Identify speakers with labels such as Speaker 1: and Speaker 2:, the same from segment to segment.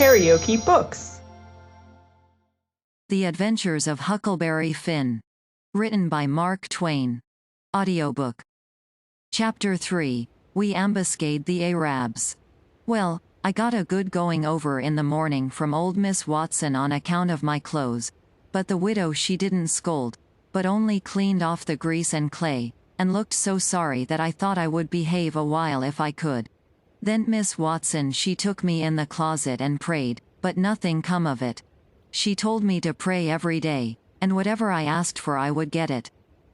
Speaker 1: KaraokeBooks.
Speaker 2: The Adventures of Huckleberry Finn. Written by Mark Twain. Audiobook. Chapter 3. We Ambuscade the Arabs. Well, I got a good going over in the morning from old Miss Watson on account of my clothes, but the widow she didn't scold, but only cleaned off the grease and clay, and looked so sorry that I thought I would behave a while if I could. Then Miss Watson she took me in the closet and prayed, but nothing come of it. She told me to pray every day, and whatever I asked for I would get it.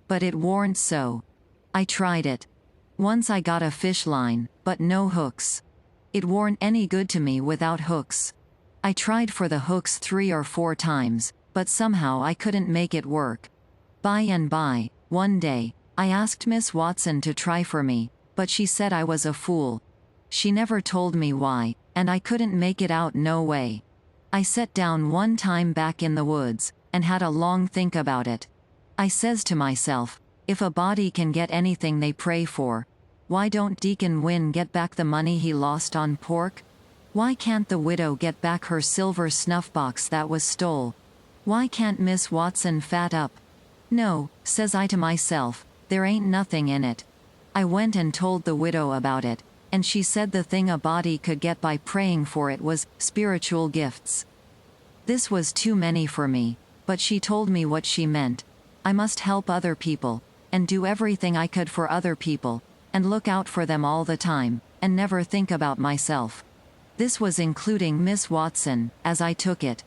Speaker 2: But it warn't so. I tried it. Once I got a fish line, but no hooks. It warn't any good to me without hooks. I tried for the hooks 3 or 4 times, but somehow I couldn't make it work. By and by, one day, I asked Miss Watson to try for me, but she said I was a fool. She never told me why, and I couldn't make it out no way. I sat down one time back in the woods, and had a long think about it. I says to myself, if a body can get anything they pray for, why don't Deacon Wynne get back the money he lost on pork? Why can't the widow get back her silver snuff box that was stole? Why can't Miss Watson fat up? No, says I to myself, there ain't nothing in it. I went and told the widow about it, and she said the thing a body could get by praying for it was spiritual gifts. This was too many for me, but she told me what she meant. I must help other people, and do everything I could for other people, and look out for them all the time, and never think about myself. This was including Miss Watson, as I took it.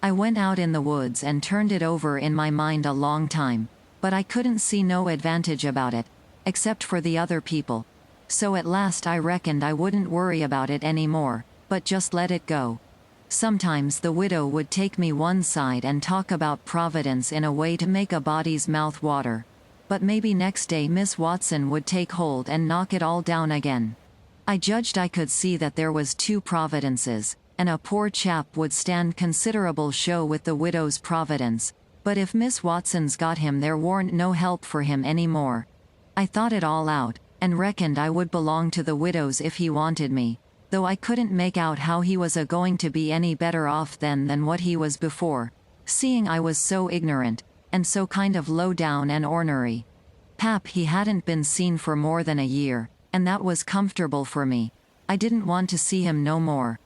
Speaker 2: I went out in the woods and turned it over in my mind a long time, but I couldn't see no advantage about it, except for the other people. So at last I reckoned I wouldn't worry about it any more, but just let it go. Sometimes the widow would take me one side and talk about Providence in a way to make a body's mouth water. But maybe next day Miss Watson would take hold and knock it all down again. I judged I could see that there was 2 providences, and a poor chap would stand considerable show with the widow's providence, but if Miss Watson's got him there warn't no help for him any more. I thought it all out, and reckoned I would belong to the widow's if he wanted me, though I couldn't make out how he was going to be any better off then than what he was before, seeing I was so ignorant, and so kind of low down and ornery. Pap he hadn't been seen for more than a year, and that was comfortable for me. I didn't want to see him no more.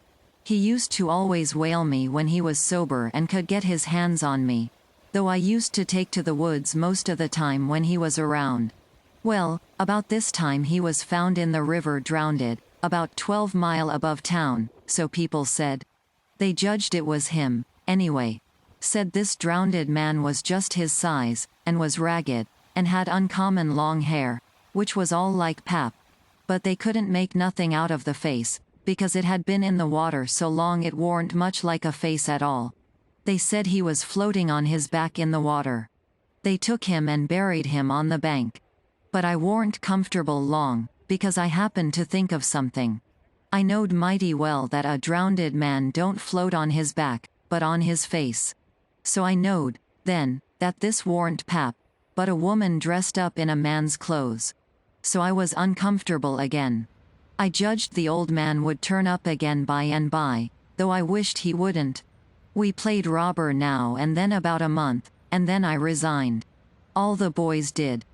Speaker 2: He used to always whale me when he was sober and could get his hands on me, though I used to take to the woods most of the time when he was around. Well, about this time he was found in the river drownded, about 12 mile above town, so people said. They judged it was him, anyway. Said this drownded man was just his size, and was ragged, and had uncommon long hair, which was all like Pap. But they couldn't make nothing out of the face, because it had been in the water so long it warn't much like a face at all. They said he was floating on his back in the water. They took him and buried him on the bank. But I warn't comfortable long, because I happened to think of something. I knowed mighty well that a drownded man don't float on his back, but on his face. So I knowed, then, that this warn't Pap, but a woman dressed up in a man's clothes. So I was uncomfortable again. I judged the old man would turn up again by and by, though I wished he wouldn't. We played robber now and then about a month, and then I resigned. All the boys did.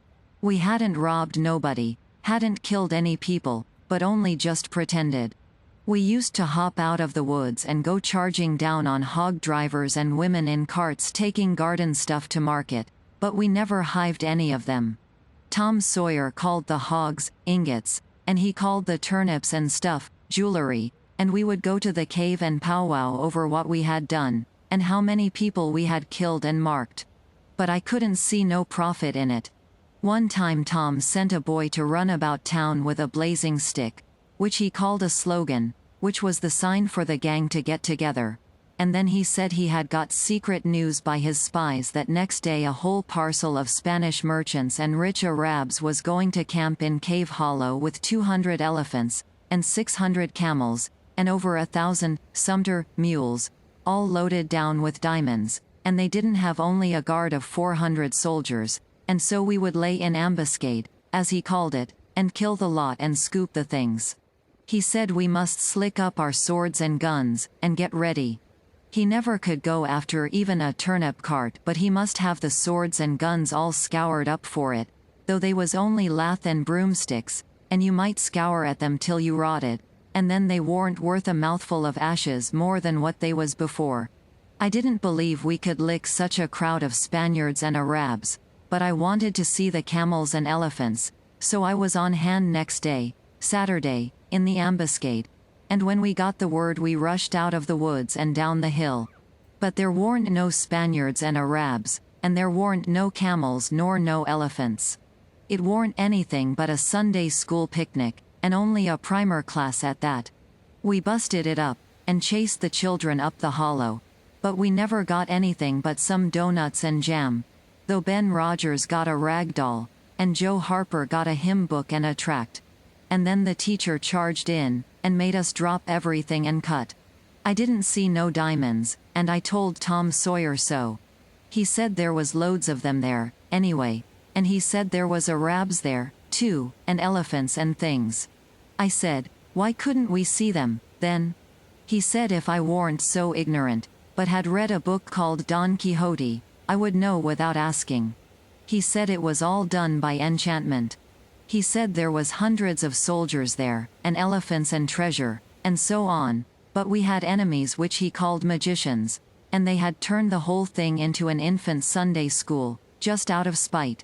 Speaker 2: We hadn't robbed nobody, hadn't killed any people, but only just pretended. We used to hop out of the woods and go charging down on hog drivers and women in carts taking garden stuff to market, but we never hived any of them. Tom Sawyer called the hogs ingots, and he called the turnips and stuff jewelry, and we would go to the cave and powwow over what we had done, and how many people we had killed and marked. But I couldn't see no profit in it. One time Tom sent a boy to run about town with a blazing stick, which he called a slogan, which was the sign for the gang to get together, and then he said he had got secret news by his spies that next day a whole parcel of Spanish merchants and rich Arabs was going to camp in Cave Hollow with 200 elephants, and 600 camels, and over 1,000 Sumter mules, all loaded down with diamonds, and they didn't have only a guard of 400 soldiers, and so we would lay in ambuscade, as he called it, and kill the lot and scoop the things. He said we must slick up our swords and guns, and get ready. He never could go after even a turnip cart, but he must have the swords and guns all scoured up for it, though they was only lath and broomsticks, and you might scour at them till you rotted, and then they warn't worth a mouthful of ashes more than what they was before. I didn't believe we could lick such a crowd of Spaniards and Arabs, but I wanted to see the camels and elephants, so I was on hand next day, Saturday, in the ambuscade, and when we got the word we rushed out of the woods and down the hill. But there warn't no Spaniards and Arabs, and there warn't no camels nor no elephants. It warn't anything but a Sunday school picnic, and only a primer class at that. We busted it up, and chased the children up the hollow, but we never got anything but some doughnuts and jam, though Ben Rogers got a rag doll, and Joe Harper got a hymn book and a tract. And then the teacher charged in, and made us drop everything and cut. I didn't see no diamonds, and I told Tom Sawyer so. He said there was loads of them there, anyway, and he said there was Arabs there, too, and elephants and things. I said, why couldn't we see them, then? He said if I warn't so ignorant, but had read a book called Don Quixote, I would know without asking. He said it was all done by enchantment. He said there was hundreds of soldiers there, and elephants and treasure, and so on, but we had enemies which he called magicians, and they had turned the whole thing into an infant Sunday school, just out of spite.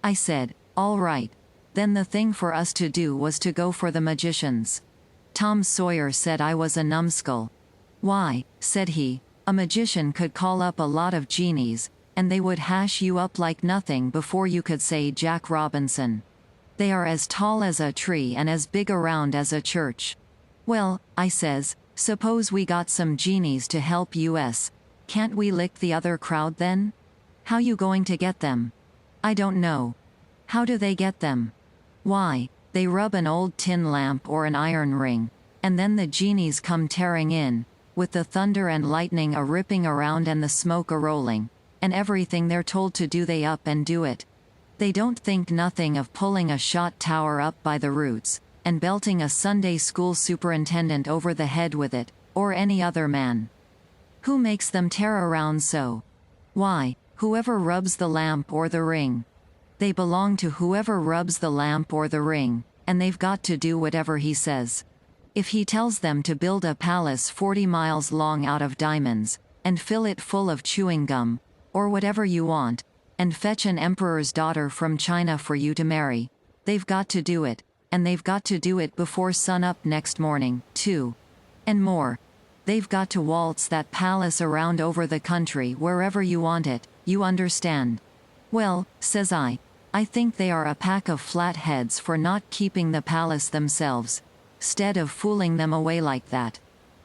Speaker 2: I said, all right. Then the thing for us to do was to go for the magicians. Tom Sawyer said I was a numbskull. Why, said he, a magician could call up a lot of genies, and they would hash you up like nothing before you could say Jack Robinson. They are as tall as a tree and as big around as a church. Well, I says, suppose we got some genies to help us. Can't we lick the other crowd then? How you going to get them? I don't know. How do they get them? Why, they rub an old tin lamp or an iron ring, and then the genies come tearing in, with the thunder and lightning a-ripping around and the smoke a-rolling, and everything they're told to do they up and do it. They don't think nothing of pulling a shot tower up by the roots, and belting a Sunday school superintendent over the head with it, or any other man. Who makes them tear around so? Why, whoever rubs the lamp or the ring. They belong to whoever rubs the lamp or the ring, and they've got to do whatever he says. If he tells them to build a palace 40 miles long out of diamonds, and fill it full of chewing gum, or whatever you want, and fetch an emperor's daughter from China for you to marry, they've got to do it, and they've got to do it before sunup next morning, too. And more. They've got to waltz that palace around over the country wherever you want it, you understand. Well, says I think they are a pack of flatheads for not keeping the palace themselves, 'stead of fooling them away like that.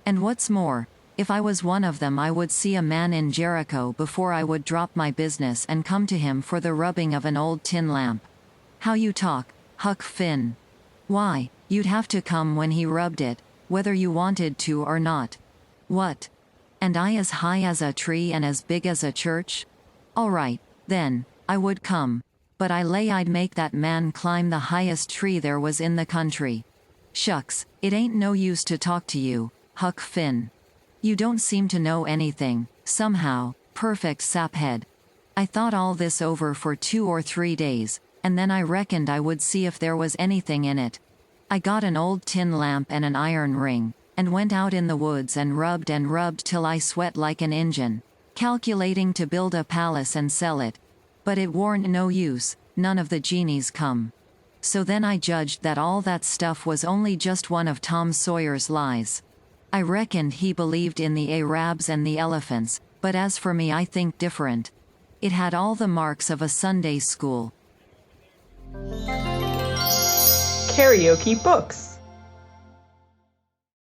Speaker 2: And what's more, if I was one of them I would see a man in Jericho before I would drop my business and come to him for the rubbing of an old tin lamp. How you talk, Huck Finn. Why, you'd have to come when he rubbed it, whether you wanted to or not. What? And I as high as a tree and as big as a church? All right, then, I would come. But I lay I'd make that man climb the highest tree there was in the country. Shucks, it ain't no use to talk to you, Huck Finn. You don't seem to know anything, somehow, perfect saphead. I thought all this over for 2 or 3 days, and then I reckoned I would see if there was anything in it. I got an old tin lamp and an iron ring, and went out in the woods and rubbed till I sweat like an Injun, calculating to build a palace and sell it. But it warn't no use, none of the genies come. So then I judged that all that stuff was only just one of Tom Sawyer's lies. I reckoned he believed in the Arabs and the elephants, but as for me I think different. It had all the marks of a Sunday school.
Speaker 1: KaraokeBooks.